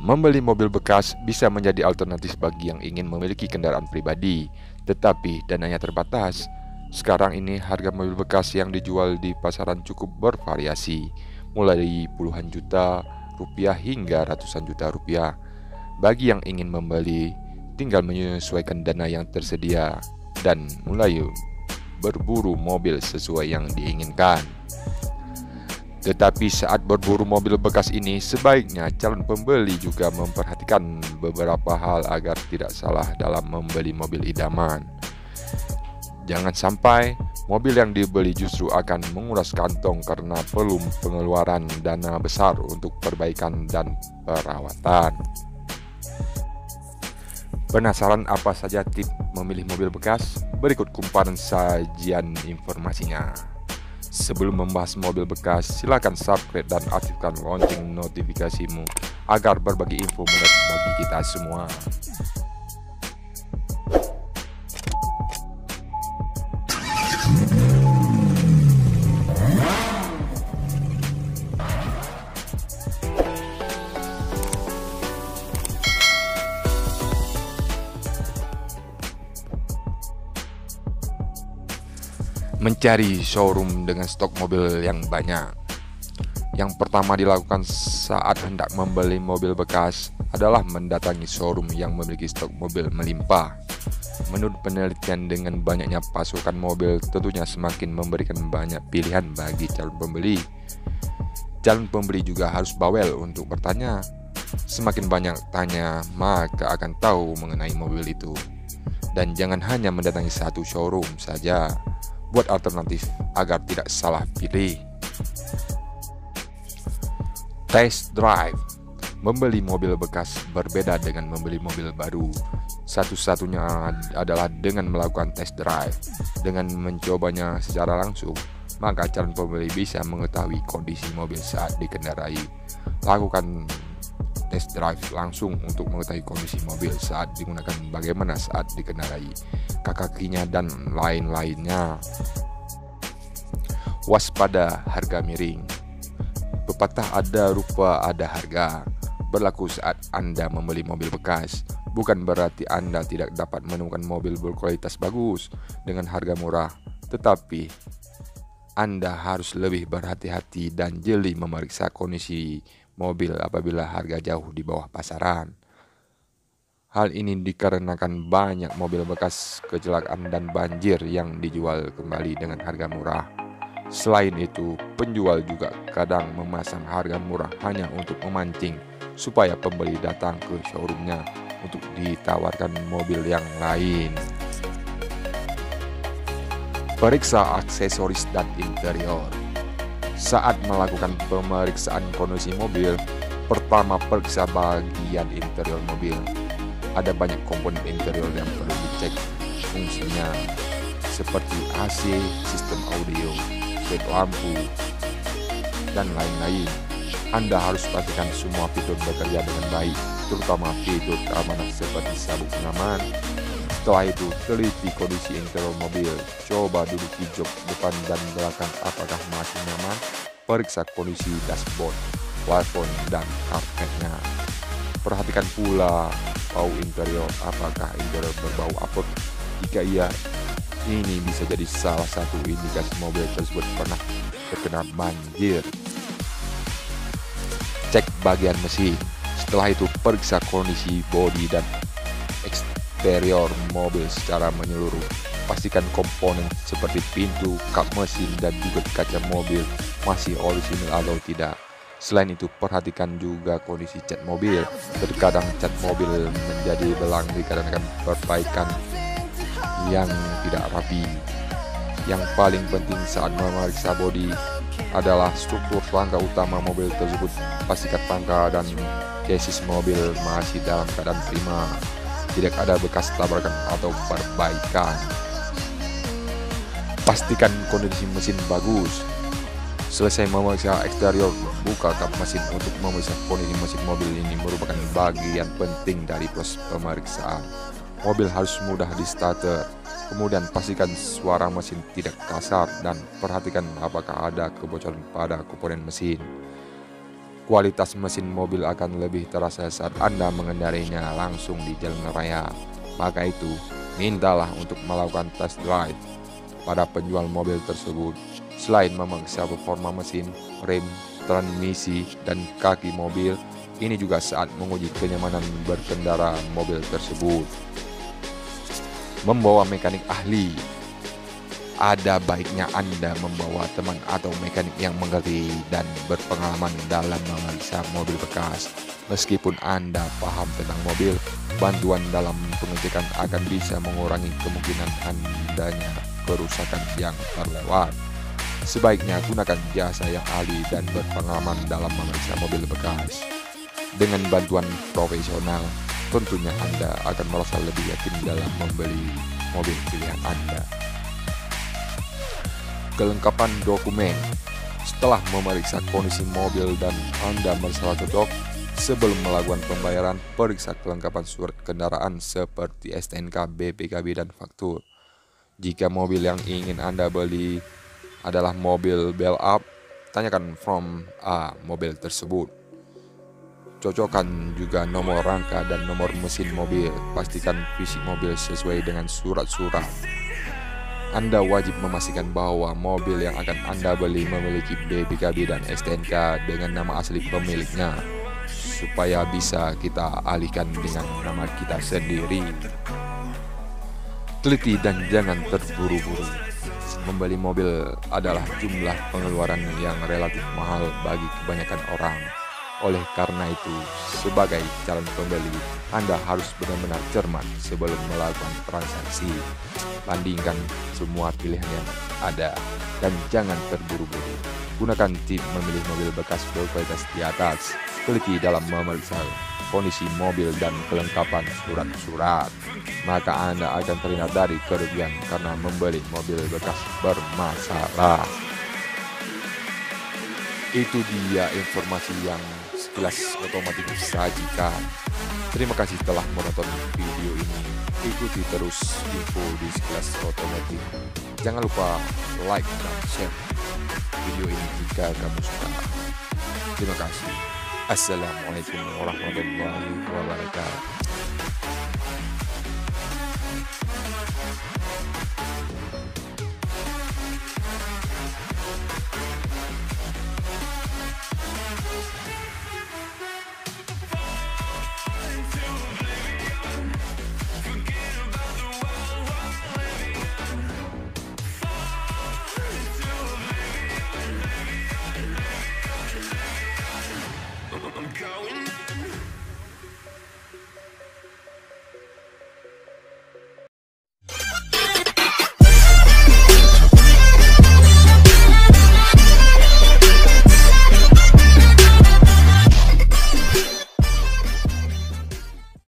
Membeli mobil bekas bisa menjadi alternatif bagi yang ingin memiliki kendaraan pribadi, tetapi dananya terbatas. Sekarang ini harga mobil bekas yang dijual di pasaran cukup bervariasi, mulai dari puluhan juta rupiah hingga ratusan juta rupiah. Bagi yang ingin membeli, tinggal menyesuaikan dana yang tersedia dan mulai berburu mobil sesuai yang diinginkan. Tetapi saat berburu mobil bekas ini, sebaiknya calon pembeli juga memperhatikan beberapa hal agar tidak salah dalam membeli mobil idaman. Jangan sampai mobil yang dibeli justru akan menguras kantong karena perlu pengeluaran dana besar untuk perbaikan dan perawatan. Penasaran apa saja tips memilih mobil bekas? Berikut kumparan sajian informasinya. Sebelum membahas mobil bekas, silakan subscribe dan aktifkan lonceng notifikasimu agar berbagi info mudah bagi kita semua. Mencari showroom dengan stok mobil yang banyak. Yang pertama dilakukan saat hendak membeli mobil bekas adalah mendatangi showroom yang memiliki stok mobil melimpah. Menurut penelitian, dengan banyaknya pasokan mobil tentunya semakin memberikan banyak pilihan bagi calon pembeli. Calon pembeli juga harus bawel untuk bertanya. Semakin banyak tanya, maka akan tahu mengenai mobil itu. Dan jangan hanya mendatangi satu showroom saja. Buat alternatif agar tidak salah pilih. Test drive. Membeli mobil bekas berbeda dengan membeli mobil baru. Satu-satunya adalah dengan melakukan test drive. Dengan mencobanya secara langsung, maka calon pembeli bisa mengetahui kondisi mobil saat dikendarai. Lakukan test drive langsung untuk mengetahui kondisi mobil saat digunakan, bagaimana saat dikendarai, kakinya dan lain-lainnya. Waspada harga miring. Pepatah ada rupa ada harga berlaku saat Anda membeli mobil bekas. Bukan berarti Anda tidak dapat menemukan mobil berkualitas bagus dengan harga murah, tetapi Anda harus lebih berhati-hati dan jeli memeriksa kondisi mobil apabila harga jauh di bawah pasaran. Hal ini dikarenakan banyak mobil bekas kecelakaan dan banjir yang dijual kembali dengan harga murah. Selain itu, penjual juga kadang memasang harga murah hanya untuk memancing supaya pembeli datang ke showroomnya untuk ditawarkan mobil yang lain. Periksa aksesoris dan interior. Saat melakukan pemeriksaan kondisi mobil, pertama periksa bagian interior mobil. Ada banyak komponen interior yang perlu dicek fungsinya, seperti AC, sistem audio, LED lampu, dan lain-lain. Anda harus pastikan semua fitur bekerja dengan baik, terutama fitur keamanan seperti sabuk pengaman. Setelah itu, teliti kondisi interior mobil. Coba duduki jok depan dan belakang apakah masih nyaman. Periksa kondisi dashboard, plafon, dan karpetnya. Perhatikan pula bau interior, apakah interior berbau apek. Jika iya, ini bisa jadi salah satu indikasi mobil tersebut pernah terkena banjir. Cek bagian mesin. Setelah itu, periksa kondisi bodi dan eksterior mobil secara menyeluruh. Pastikan komponen seperti pintu, kap mesin, dan juga kaca mobil masih orisinal atau tidak. Selain itu, perhatikan juga kondisi cat mobil. Terkadang cat mobil menjadi belang dikarenakan perbaikan yang tidak rapi. Yang paling penting saat memeriksa bodi adalah struktur rangka utama mobil tersebut. Pastikan rangka dan chassis mobil masih dalam keadaan prima, tidak ada bekas tabrakan atau perbaikan. Pastikan kondisi mesin bagus. Selesai memeriksa eksterior, buka kap mesin untuk memeriksa kondisi mesin mobil. Ini merupakan bagian penting dari proses pemeriksaan. Mobil harus mudah di starter. Kemudian pastikan suara mesin tidak kasar dan perhatikan apakah ada kebocoran pada komponen mesin. Kualitas mesin mobil akan lebih terasa saat Anda mengendarinya langsung di jalan raya. Maka itu, mintalah untuk melakukan test drive pada penjual mobil tersebut. Selain memeriksa performa mesin, rem, transmisi, dan kaki mobil, ini juga saat menguji kenyamanan berkendara mobil tersebut. Membawa mekanik ahli. Ada baiknya Anda membawa teman atau mekanik yang mengerti dan berpengalaman dalam memeriksa mobil bekas. Meskipun Anda paham tentang mobil, bantuan dalam pengecekan akan bisa mengurangi kemungkinan adanya kerusakan yang terlewat. Sebaiknya gunakan jasa yang ahli dan berpengalaman dalam memeriksa mobil bekas. Dengan bantuan profesional, tentunya Anda akan merasa lebih yakin dalam membeli mobil pilihan Anda. Kelengkapan dokumen. Setelah memeriksa kondisi mobil dan Anda merasa cocok, sebelum melakukan pembayaran, periksa kelengkapan surat kendaraan seperti STNK, BPKB, dan faktur. Jika mobil yang ingin Anda beli adalah mobil bel up, tanyakan from mobil tersebut. Cocokkan juga nomor rangka dan nomor mesin mobil. Pastikan fisik mobil sesuai dengan surat-surat. Anda wajib memastikan bahwa mobil yang akan Anda beli memiliki BPKB dan STNK dengan nama asli pemiliknya, supaya bisa kita alihkan dengan nama kita sendiri. Teliti dan jangan terburu-buru. Membeli mobil adalah jumlah pengeluaran yang relatif mahal bagi kebanyakan orang. Oleh karena itu, sebagai calon pembeli, Anda harus benar-benar cermat sebelum melakukan transaksi. Bandingkan semua pilihan yang ada dan jangan terburu-buru. Gunakan tip memilih mobil bekas berkualitas di atas. Teliti dalam memeriksa kondisi mobil dan kelengkapan surat-surat. Maka Anda akan terhindar dari kerugian karena membeli mobil bekas bermasalah. Itu dia informasi yang sekilas otomotif sajikan. Terima kasih telah menonton video ini. Ikuti terus info di sekilas otomotif. Jangan lupa like dan share video ini jika kamu suka. Terima kasih. Assalamualaikum warahmatullahi wabarakatuh. Going